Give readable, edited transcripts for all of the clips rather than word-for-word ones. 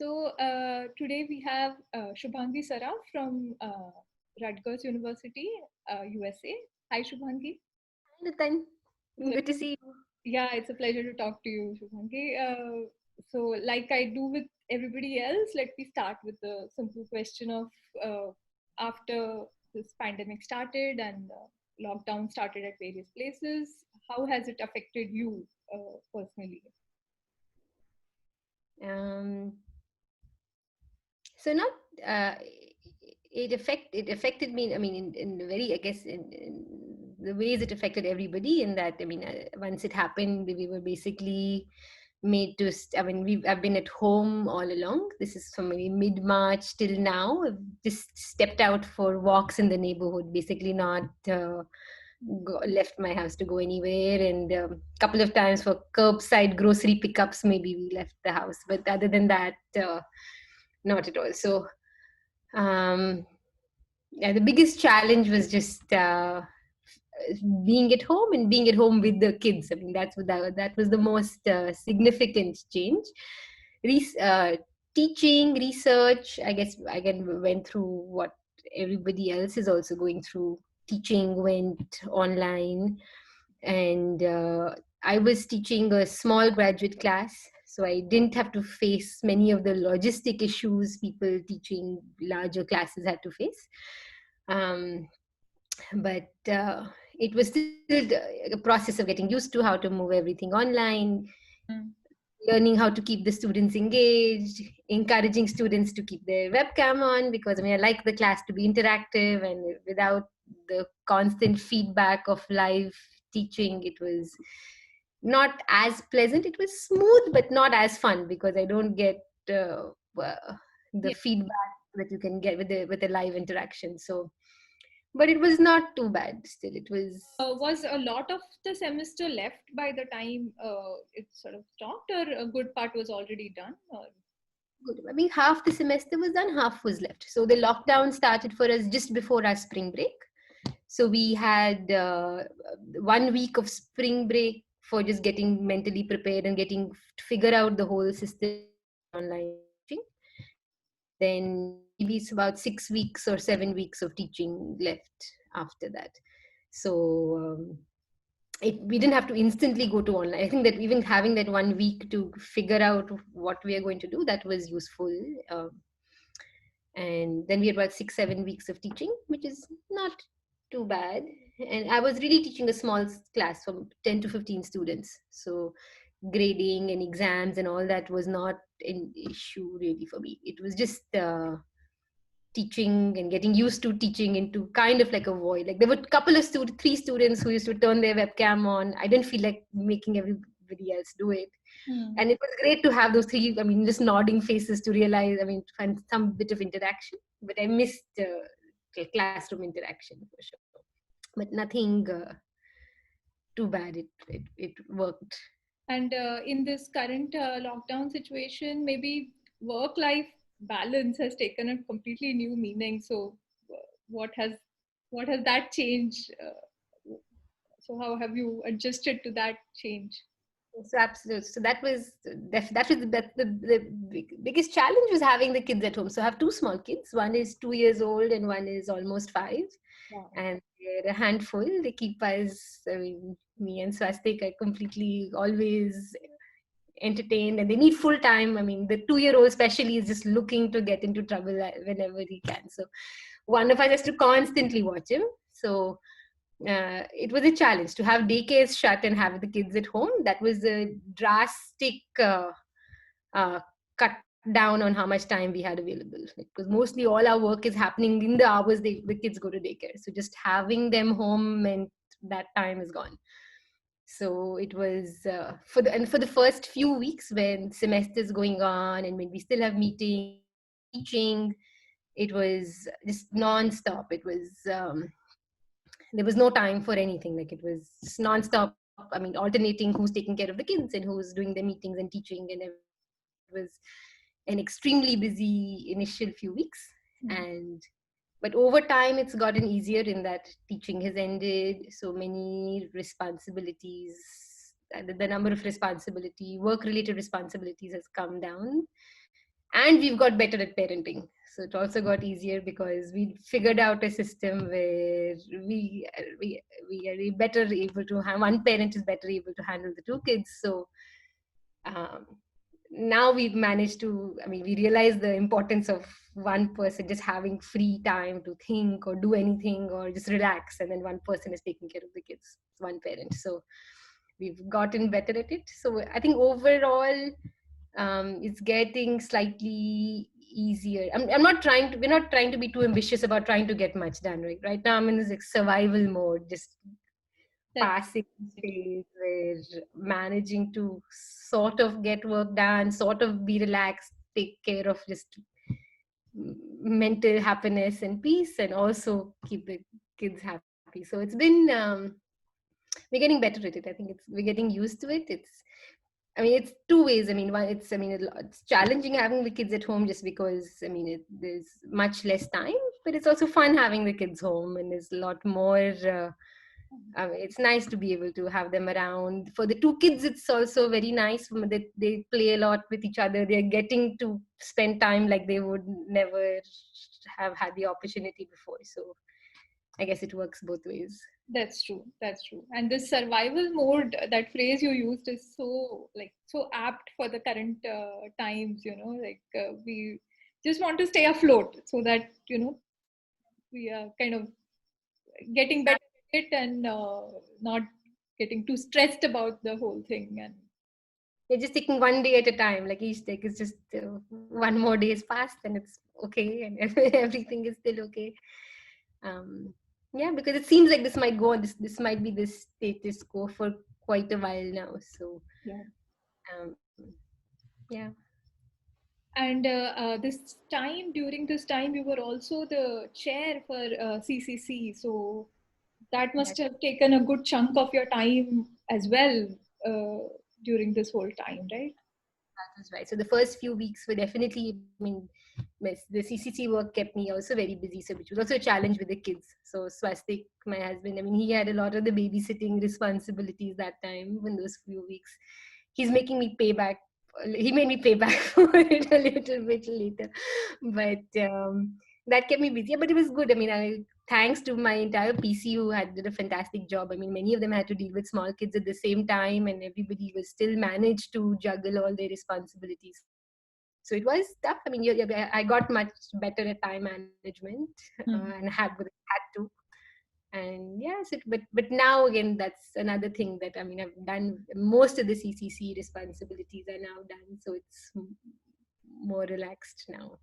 Today we have Shubhangi Saraf from Rutgers University, USA. Hi, Shubhangi. Nathan, So, good to see you. yeah, it's a pleasure to talk to you, Shubhangi. Like I do with everybody else, let me start with the simple question of after this pandemic started and lockdown started at various places, how has it affected you personally? Um, so not uh, it affected me. I mean, in very, I guess, in the ways it affected everybody. In that, I mean, once it happened, we were basically made to. I mean, I've been at home all along. This is from maybe mid March till now. I've just stepped out for walks in the neighborhood. Basically, not. Left my house to go anywhere, and a couple of times for curbside grocery pickups maybe we left the house, but other than that, not at all. So yeah, the biggest challenge was just being at home and being at home with the kids. I mean, that was the most significant change. Re- uh, Teaching, research, I guess, again went through what everybody else is also going through. Teaching went online, and I was teaching a small graduate class, so I didn't have to face many of the logistic issues people teaching larger classes had to face. um, but it was still a process of getting used to how to move everything online, Mm. learning how to keep the students engaged, encouraging students to keep their webcam on, because I mean, I like the class to be interactive, and without the constant feedback of live teaching, it was not as pleasant. It was smooth, but not as fun, because I don't get the Yeah. feedback that you can get with the live interaction. So, but it was not too bad. Still, it was Was a lot of the semester left by the time it sort of stopped, or a good part was already done? Or... good. I mean, half the semester was done, half was left. So the lockdown started for us just before our spring break. So we had 1 week of spring break for just getting mentally prepared and getting to figure out the whole system of online teaching. And then maybe it's about 6 weeks or 7 weeks of teaching left after that. So we didn't have to instantly go to online. I think that even having that 1 week to figure out what we are going to do, that was useful. Um, and then we had about 6 7 weeks of teaching, which is not too bad. And I was really teaching a small class from 10 to 15 students, so grading and exams and all that was not an issue really for me. It was just teaching and getting used to teaching into kind of like a void. Like there were a couple of three students who used to turn their webcam on. I didn't feel like making everybody else do it, Hmm. and it was great to have those three, I mean, just nodding faces to realize, I mean, to find some bit of interaction. But I missed classroom interaction for sure. But nothing too bad. It worked. And in this current lockdown situation, maybe work-life balance has taken a completely new meaning. So, what has what has that changed? So, how have you adjusted to that change? So absolutely. So that was that was the biggest challenge was having the kids at home. So I have two small kids. One is 2 years old and one is almost five. Wow. And they're a handful. They keep us, I mean, me and Swastik are completely always entertained, and they need full time. I mean, the 2 year old especially is just looking to get into trouble whenever he can. So one of us has to constantly watch him. So it was a challenge to have daycares shut and have the kids at home. That was a drastic uh, cut down on how much time we had available, because mostly all our work is happening in the hours the kids go to daycare. So just having them home meant that time is gone. So it was for the first few weeks when semesters going on and when we still have meetings and we're teaching, it was just non-stop. It was there was no time for anything. Like it was just non-stop. I mean, alternating who's taking care of the kids and who's doing the meetings and teaching and everything. So it was an extremely busy initial few weeks. Hmm. And but over time it's gotten easier in that teaching has ended. So many responsibilities, the number of responsibility work related responsibilities has come down. and we've got better at parenting. So it also got easier because we figured out a system where we we are better able to have, one parent is better able to handle the two kids. So um, now we've managed to, I mean, we realize the importance of one person just having free time to think or do anything or just relax, and then one person is taking care of the kids, one parent. So we've gotten better at it. So I think overall it's getting slightly easier. I'm not trying to, we're not trying to be too ambitious about trying to get much done. Right now I'm in this like survival mode, just That's passing phase where managing to sort of get work done, sort of be relaxed, take care of just mental happiness and peace, and also keep the kids happy. So it's been we're getting better at it. I think we're getting used to it. I mean, it's two ways. I mean, one, it's challenging having the kids at home just because, I mean, there's much less time, but it's also fun having the kids home, and there's a lot more. I mean, it's nice to be able to have them around. For the two kids, it's also very nice. They play a lot with each other. They're getting to spend time like they would never have had the opportunity before. So I guess it works both ways. That's true. That's true. And this survival mode, that phrase you used, is so like so apt for the current times. Like we just want to stay afloat, so that we are kind of getting better at it, and not getting too stressed about the whole thing. And You're just taking one day at a time. Like each day is just one more day is passed, and it's okay, and everything is still okay. Um, yeah, because it seems like this might go on. This might be this status quo for quite a while now. So yeah. um, yeah, And during this time, you were also the chair for CCC. So that that must have taken a good chunk of your time as well during this whole time, right? that was right. So the first few weeks were definitely. I mean, the CCC work kept me also very busy. So which was also a challenge with the kids. So Swastik, my husband, I mean, he had a lot of the babysitting responsibilities that time in those few weeks. He's making me pay back. He made me pay back for it a little bit later, but that kept me busy. But it was good. I mean, thanks to my entire PC who had did a fantastic job. I mean, many of them had to deal with small kids at the same time, and everybody was still managed to juggle all their responsibilities. So it was tough. I mean, I got much better at time management and Mhm. had to. And yes, but now again, that's another thing that, I mean, I've done most of the CCC responsibilities are now done, so it's more relaxed now.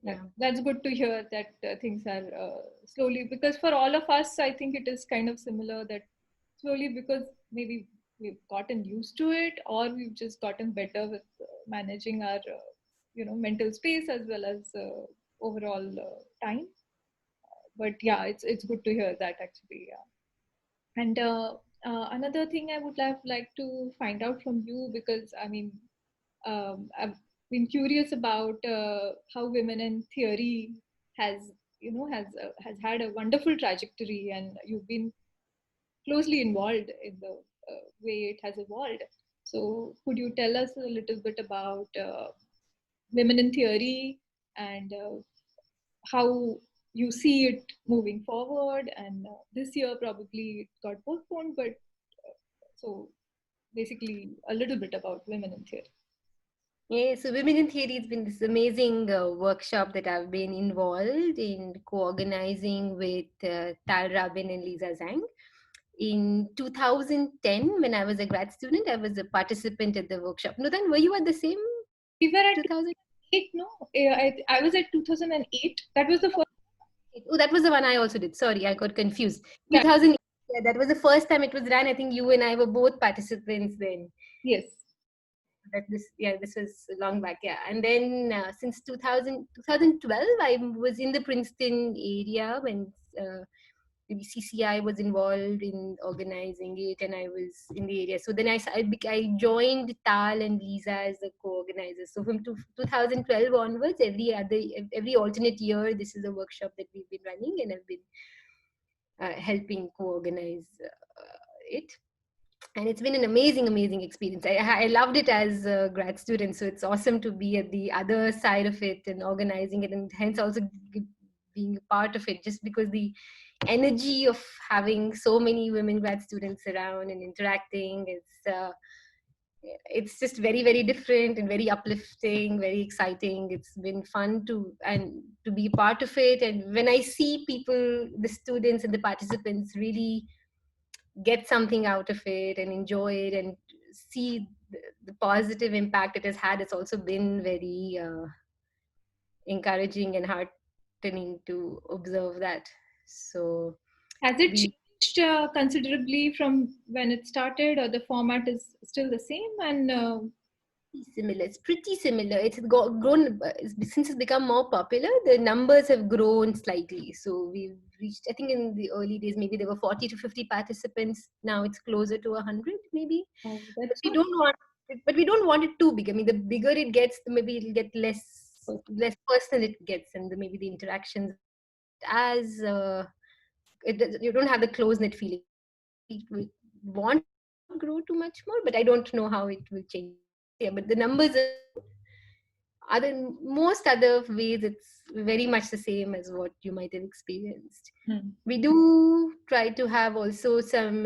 Yeah. That's good to hear that things are slowly, because for all of us, I think it is kind of similar that slowly, because maybe we've gotten used to it, or we've just gotten better with managing our mental space as well as overall time. But yeah, it's good to hear that actually. Yeah. And another thing I would have like to find out from you, because I mean, I've been curious about how women in theory has has had a wonderful trajectory, and you've been closely involved in the way it has evolved. So could you tell us a little bit about women in theory, and how you see it moving forward? And this year probably it got postponed, but so basically a little bit about women in theory. Yeah, so Women in Theory has been this amazing workshop that I've been involved in co-organizing with Tal Rabin and Lisa Zhang. In 2010, when I was a grad student, I was a participant at the workshop. Nudan, were you at the same We were at 2000? 8, no? I was at 2008. That was the first. Oh, that was the one I also did. Sorry, I got confused. Yeah. 2008, yeah, that was the first time it was run. I think you and I were both participants then. Yes. This was long back, yeah. And then since 2012, I was in the Princeton area when maybe CCI was involved in organizing it, and I was in the area. So then I joined Tal and Lisa as the co-organizers. So from 2012 onwards, every alternate year, this is a workshop that we've been running, and I've been helping co-organize it. and it's been an amazing experience. I loved it as a grad student, so it's awesome to be at the other side of it and organizing it, and hence also being a part of it, just because the energy of having so many women grad students around and interacting, it's just very different and very uplifting, very exciting. It's been fun to be part of it, and when I see people, the students and the participants, really get something out of it and enjoy it and see the positive impact it has had, it's also been very encouraging and heartening to observe that. So Has it we changed considerably from when it started, or the format is still the same? And similar. It's pretty similar. It's grown since it's become more popular. The numbers have grown slightly. So we've reached. I think in the early days, maybe there were 40 to 50 participants. Now it's closer to 100, maybe. But that's we not don't want. But we don't want it too big. I mean, the bigger it gets, the maybe it'll get less personal it gets, and maybe the interactions are not as. You don't have the close knit feeling. We want it to not grow too much more, but I don't know how it will change next year. But the numbers have grown. Other most other ways, it's very much the same as what you might have experienced. We do try to have also some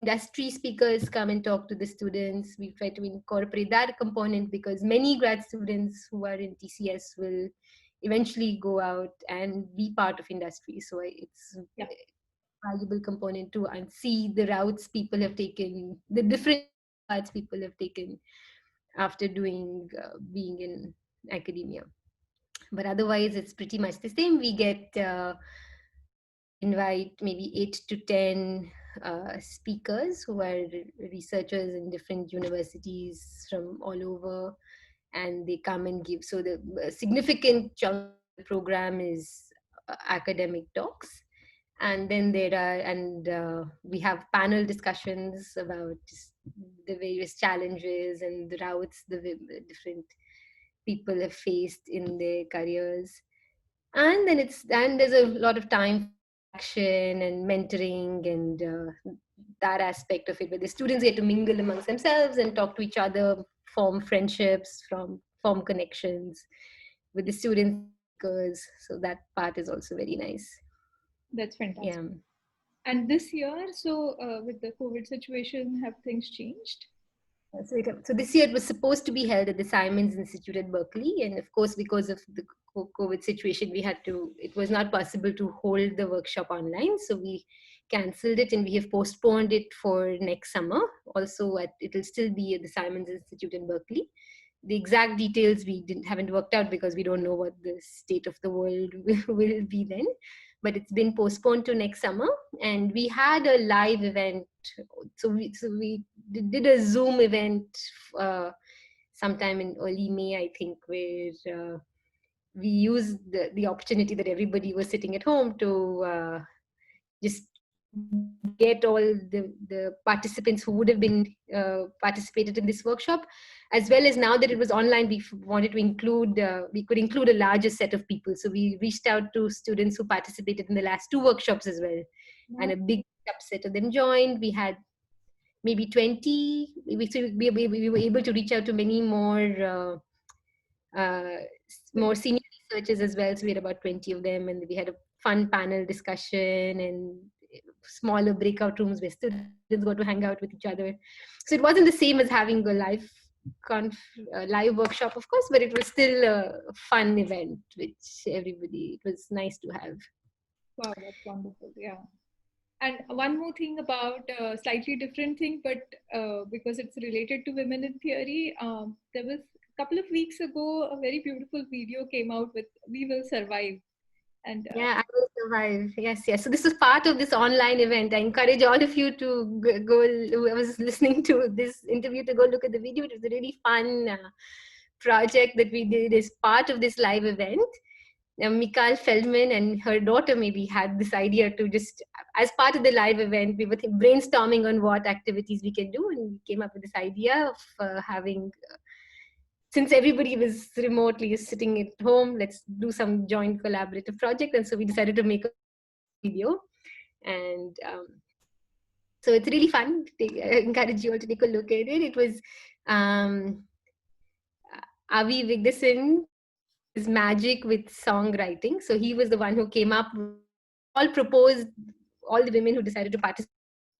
industry speakers come and talk to the students. We try to incorporate that component because many grad students who are in TCS will eventually go out and be part of industry. So it's yeah. valuable component to and see the routes people have taken, the different career paths people have taken after doing being in academia. But otherwise, it's pretty much the same. We invite maybe 8 to 10 speakers who are researchers in different universities from all over, and they come and give. So the significant chunk of the program is academic talks, and then we have panel discussions about just the various challenges and the routes different people have faced in their careers. And there's a lot of time for interaction and mentoring and that aspect of it, where the students get to mingle amongst themselves and talk to each other, form friendships, form connections with the students and the speakers. So that part is also very nice. That's Yeah. fantastic. And this year, so with the COVID situation, have things changed? So this year it was supposed to be held at the Simons Institute at Berkeley, and of course, because of the COVID situation, it was not possible to hold the workshop online. So we cancelled it, and we have postponed it for next summer. Also, it will still be at the Simons Institute in Berkeley. The exact details we haven't worked out because we don't know what the state of the world will be then. But it's been postponed to next summer, and we had a live event. So we did a Zoom event uh, sometime in early May, I think, where we used the opportunity that everybody was sitting at home to just get all the participants who would have been participated in this workshop, as well as now that it was online, we wanted to we could include a larger set of people. So we reached out to students who participated in the last two workshops as well, and a big subset of them joined. We had maybe 20. We were able to reach out to many uh, more senior researchers as well. So we had about 20 of them, and we had a fun panel discussion and smaller breakout rooms where students got to hang out with each other. So it wasn't the same as having a live workshop, of course, but it was still a fun event, which it was nice to have. Wow, that's wonderful. Yeah. And one more thing about a slightly different thing, but because it's related to women in theory, there was a couple of weeks ago a very beautiful video came out with "We Will Survive," and Yeah, I will survive. Yes. So this is part of this online event. I encourage all of you to go. Whoever's listening to this interview to go look at the video. It was a really fun project that we did as part of this live event. Mikal Feldman and her daughter maybe had this idea to just, as part of the live event, we were brainstorming on what activities we can do, and we came up with this idea of having since everybody was remotely sitting at home, let's do some joint collaborative project. And so we decided to make a video. And So it's really fun. I encourage you all to take a look at it. It was um, Avi Vigdesan his magic with songwriting. So he was the one who came up with, we all proposed, all the women who decided to participate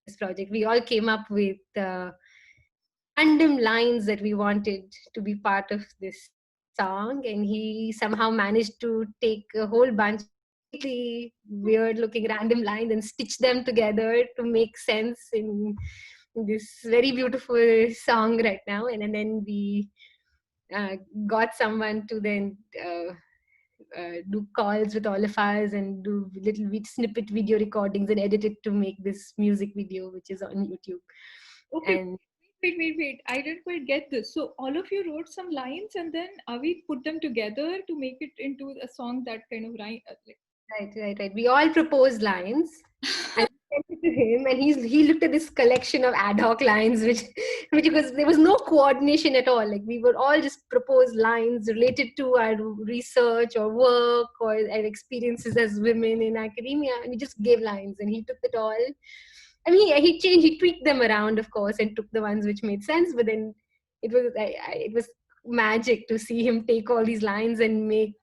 in this project, we all came up with random lines that we wanted to be part of this song. And he somehow managed to take a whole bunch of completely weird looking random lines and stitch them together to make sense in this very beautiful song right now. And then we uh, got someone to then do calls with all of us and do little snippet video recordings and edit it to make this music video, which is on YouTube. Okay, And wait. I didn't quite get this. So all of you wrote some lines and then Avi put them together to make it into a song that kind of rhyme. right. We all proposed lines and sent it to him, and he looked at this collection of ad hoc lines, which was there was no coordination at all. Like we were all just proposed lines related to our research or work or our experiences as women in academia, and we just gave lines, and he took it all. I mean, he tweaked them around, of course, and took the ones which made sense. But then it was magic to see him take all these lines and make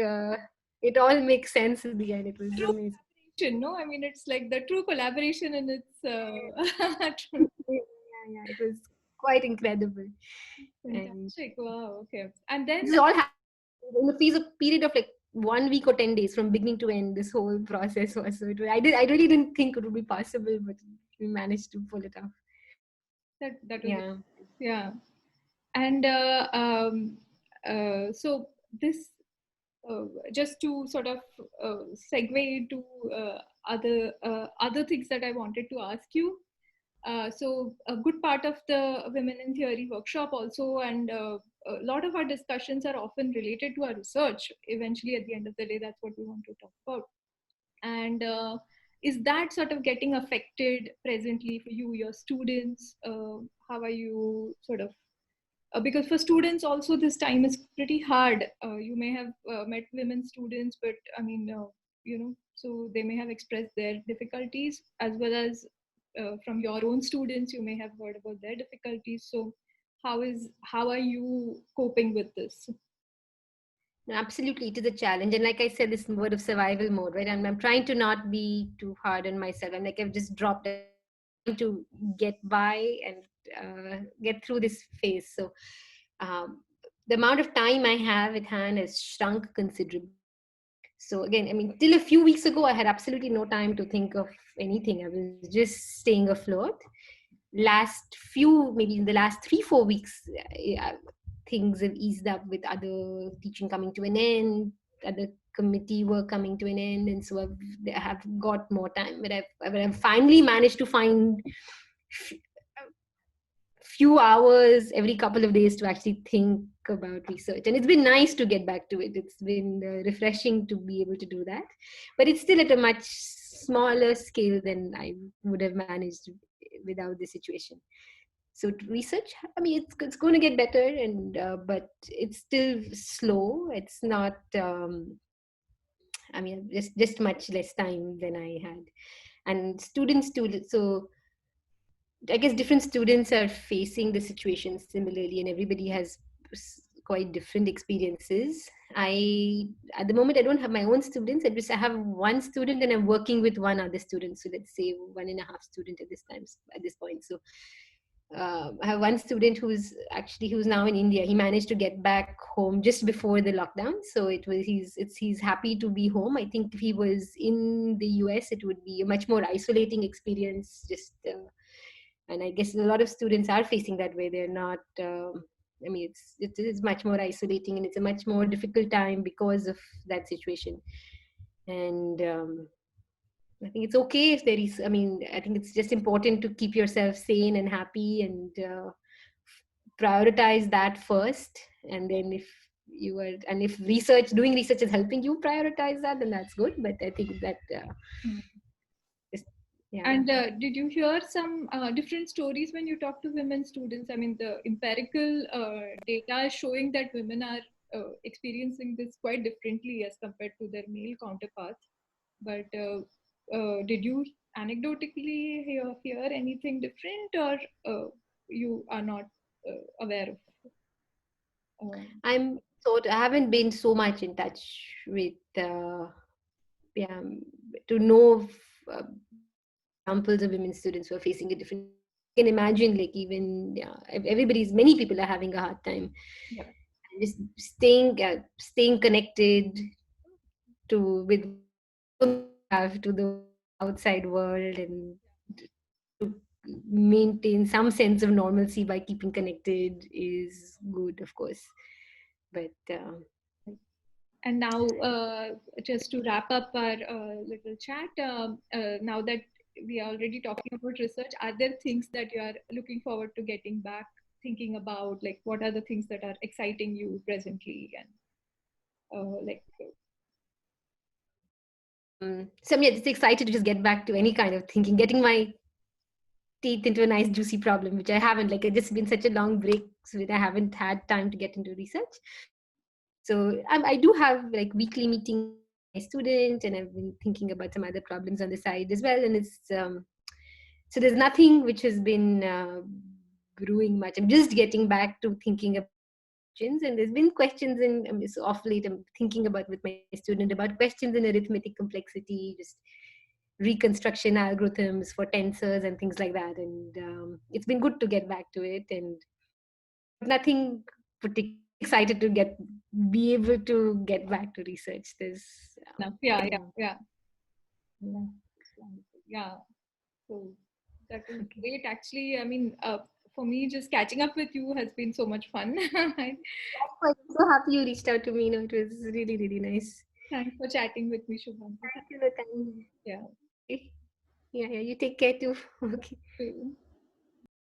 uh, it all make sense in the end. It was True amazing. collaboration, no? I mean, it's like the true collaboration in its Yeah, it was quite incredible. And fantastic. Wow. Okay. And then, this all happened in the period of like 1 week or 10 days from beginning to end. This whole process was so. I really didn't think it would be possible, but we managed to pull it off. that was Yeah. yeah. And so this just to sort of segue into other things that I wanted to ask you. So a good part of the Women in Theory workshop also, and a lot of our discussions are often related to our research. Eventually, at the end of the day, that's what we want to talk about. And is that sort of getting affected presently for you, your students? How are you sort of because for students also this time is pretty hard. You may have met women students, but I mean, so they may have expressed their difficulties as well as from your own students, you may have heard about their difficulties. So how are you coping with this? No, absolutely, it is a challenge. And like I said, this word of survival mode, right? I'm trying to not be too hard on myself. I'm like, I've just dropped it. I'm just trying to get by and get through this phase. So um, the amount of time I have at hand has shrunk considerably. So again, I mean, till a few weeks ago, I had absolutely no time to think of anything. I was just staying afloat. Maybe in the last 3-4 weeks, things have eased up with other teaching coming to an end, other committee work coming to an end, and so I have got more time. But I've finally managed to find few hours every couple of days to actually think about research, and it's been nice to get back to it. It's been refreshing to be able to do that, but it's still at a much smaller scale than I would have managed without this situation. So research, I mean, it's going to get better, and but it's still slow. It's not I mean, just much less time than I had. And students too, so I guess different students are facing the situation similarly, and everybody has quite different experiences. At the moment, I don't have my own students. I have one student, and I'm working with one other student. So let's say 1.5 student at this point. So I have one student who's now in India. He managed to get back home just before the lockdown, so he's happy to be home. I think if he was in the US, it would be a much more isolating experience. And I guess a lot of students are facing that way. They're not. I mean, it is much more isolating, and it's a much more difficult time because of that situation. And I think it's okay if there is. I mean, I think it's just important to keep yourself sane and happy, and prioritize that first. And then if doing research is helping you prioritize that, then that's good. But I think that Mm. just yeah. And did you hear some different stories when you talk to women students? I mean, the empirical data is showing that women are experiencing this quite differently as compared to their male counterparts. But did you anecdotally hear anything different, or you are not aware of? I'm sort. I haven't been so much in touch with. Yeah, to know of, examples of women students who are facing a different challenge. But I can imagine, like, even yeah, many people are having a hard time. Yeah. Just staying connected to with whatever problems they have to the outside world, and to maintain some sense of normalcy by keeping connected is good, of course. But And now, just to wrap up our little chat, now that we are already talking about research, are there things that you are looking forward to getting back, thinking about? Like, what are the things that are exciting you presently? And like, so I'm, yeah, just excited to just get back to any kind of thinking, getting my teeth into a nice juicy problem, which I haven't. Like, it's just been such a long break, so that I haven't had time to get into research. So I do have like weekly meetings with my student, and I've been thinking about some other problems on the side as well. And it's so there's nothing which has been brewing much. I'm just getting back to thinking about questions, and there's been questions in so off late. I'm thinking about with my student about questions in arithmetic complexity, just reconstruction algorithms for tensors and things like that. And it's been good to get back to it. And but nothing particular. I'm just excited to be able to get back to research. There's enough. Yeah, yeah, yeah, yeah. yeah. That's wonderful. Yeah. So that was Okay. great. Actually, I mean, for me, just catching up with you has been so much fun. Likewise, I'm so happy you reached out to me. It was really, really nice. Thanks for chatting with me, Shubhangi. Thank you, Nathan. Yeah. Okay. Yeah, yeah. You take care too. Okay. True.